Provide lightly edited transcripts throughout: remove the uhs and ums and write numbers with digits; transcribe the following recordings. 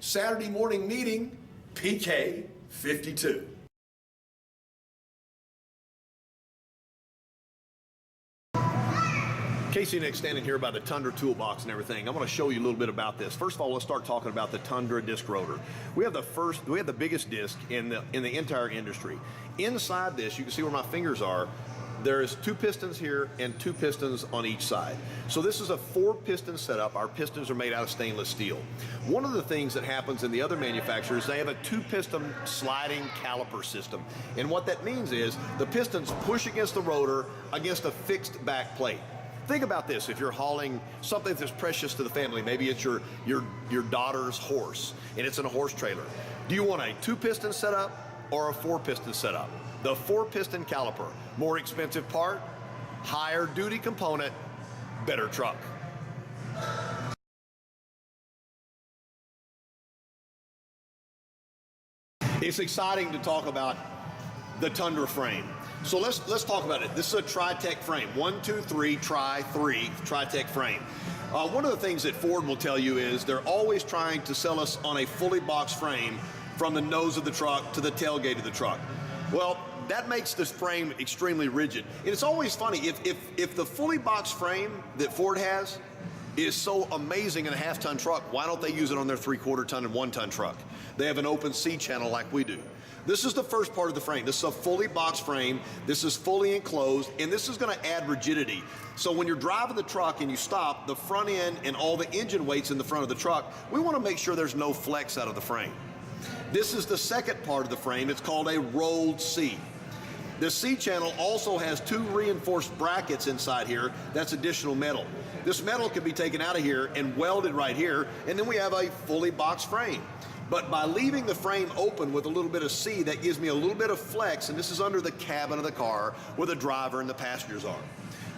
Saturday morning meeting, PK 52. Casey and Nick standing here by the Tundra toolbox and everything. I'm going to show you a little bit about this. First of all, let's start talking about the Tundra disc rotor. We have the biggest disc in the entire industry. Inside this, you can see where my fingers are. There's 2 pistons here and 2 pistons on each side. So this is a 4-piston setup. Our pistons are made out of stainless steel. One of the things that happens in the other manufacturers, they have a 2-piston sliding caliper system. And what that means is the pistons push against the rotor against a fixed back plate. Think about this: if you're hauling something that's precious to the family, maybe it's your daughter's horse and it's in a horse trailer. Do you want a 2-piston setup or a 4-piston setup? The 4-piston caliper, more expensive part, higher duty component, better truck. It's exciting to talk about the Tundra frame. So let's talk about it. This is a Tri-Tech frame, 1, 2, 3, Tri-Tech frame. One of the things that Ford will tell you is they're always trying to sell us on a fully boxed frame from the nose of the truck to the tailgate of the truck. Well, that makes this frame extremely rigid. And it's always funny, if the fully boxed frame that Ford has is so amazing in a half-ton truck, why don't they use it on their 3/4 ton and 1-ton truck? They have an open C channel like we do. This is the first part of the frame. This is a fully boxed frame. This is fully enclosed, and this is going to add rigidity. So when you're driving the truck and you stop, the front end and all the engine weight's in the front of the truck, we want to make sure there's no flex out of the frame. This is the second part of the frame. It's called a rolled C. The C channel also has 2 reinforced brackets inside here. That's additional metal. This metal can be taken out of here and welded right here, and then we have a fully boxed frame. But by leaving the frame open with a little bit of C, that gives me a little bit of flex, and this is under the cabin of the car where the driver and the passengers are.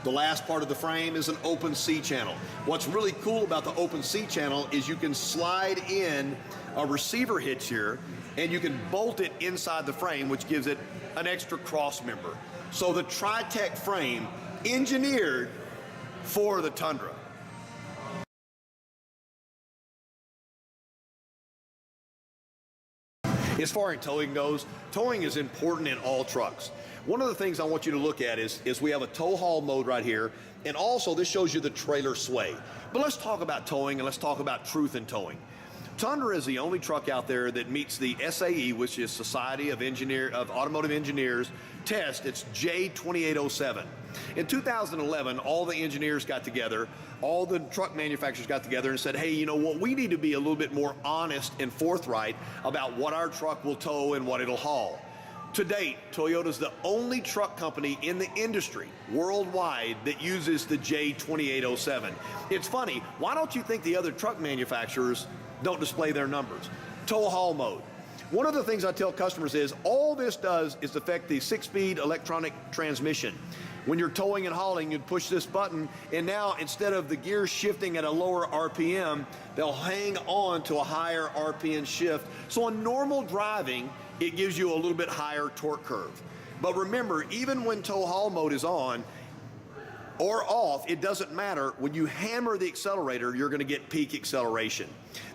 The last part of the frame is an open C channel. What's really cool about the open C channel is you can slide in a receiver hitch here, and you can bolt it inside the frame, which gives it an extra cross member. So the Tri-Tech frame, engineered for the Tundra. As far as towing goes, towing is important in all trucks. One of the things I want you to look at is we have a tow haul mode right here, and also this shows you the trailer sway. But let's talk about towing, and let's talk about truth in towing. Tundra is the only truck out there that meets the SAE, which is Society of Automotive Engineers test. It's J2807. In 2011, all the engineers got together, all the truck manufacturers got together and said, hey, you know what, we need to be a little bit more honest and forthright about what our truck will tow and what it'll haul. To date, Toyota's the only truck company in the industry worldwide that uses the J2807. It's funny, why don't you think the other truck manufacturers don't display their numbers? Tow haul mode. One of the things I tell customers is all this does is affect the 6-speed electronic transmission. When you're towing and hauling, you'd push this button, and now instead of the gears shifting at a lower RPM, they'll hang on to a higher RPM shift. So on normal driving, it gives you a little bit higher torque curve. But remember, even when tow haul mode is on or off, it doesn't matter. When you hammer the accelerator, you're going to get peak acceleration.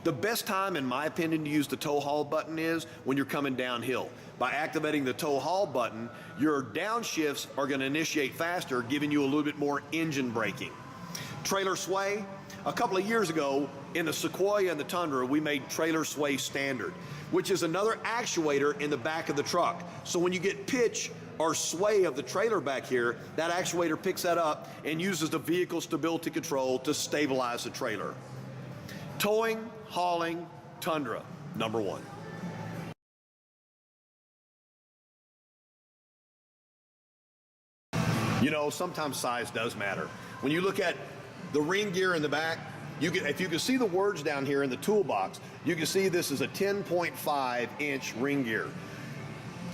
The best time, in my opinion, to use the tow haul button is when you're coming downhill. By activating the tow haul button, your downshifts are going to initiate faster, giving you a little bit more engine braking. Trailer sway. A couple of years ago, in the Sequoia and the Tundra, we made trailer sway standard, which is another actuator in the back of the truck. So when you get pitch or sway of the trailer back here, that actuator picks that up and uses the vehicle stability control to stabilize the trailer. Towing, hauling, Tundra, #1. You know, sometimes size does matter. When you look at the ring gear in the back, if you can see the words down here in the toolbox, you can see this is a 10.5-inch ring gear.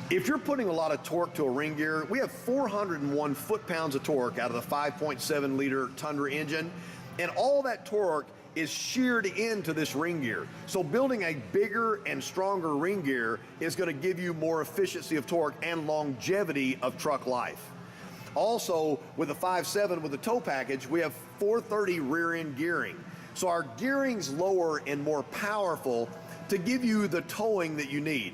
If you're putting a lot of torque to a ring gear, we have 401 foot-pounds of torque out of the 5.7-liter Tundra engine, and all that torque is sheared into this ring gear. So building a bigger and stronger ring gear is going to give you more efficiency of torque and longevity of truck life. Also, with the 5.7 with the tow package, we have 430 rear end gearing. So our gearing's lower and more powerful to give you the towing that you need.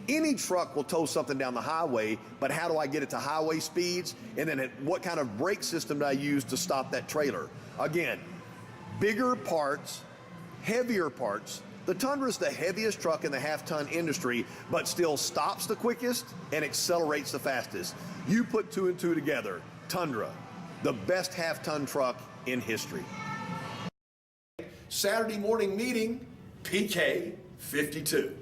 Any truck will tow something down the highway, but how do I get it to highway speeds? And then what kind of brake system do I use to stop that trailer? Again, bigger parts, heavier parts. The Tundra is the heaviest truck in the half-ton industry, but still stops the quickest and accelerates the fastest. You put 2 and 2 together, Tundra, the best half-ton truck in history. Saturday morning meeting, PK 52.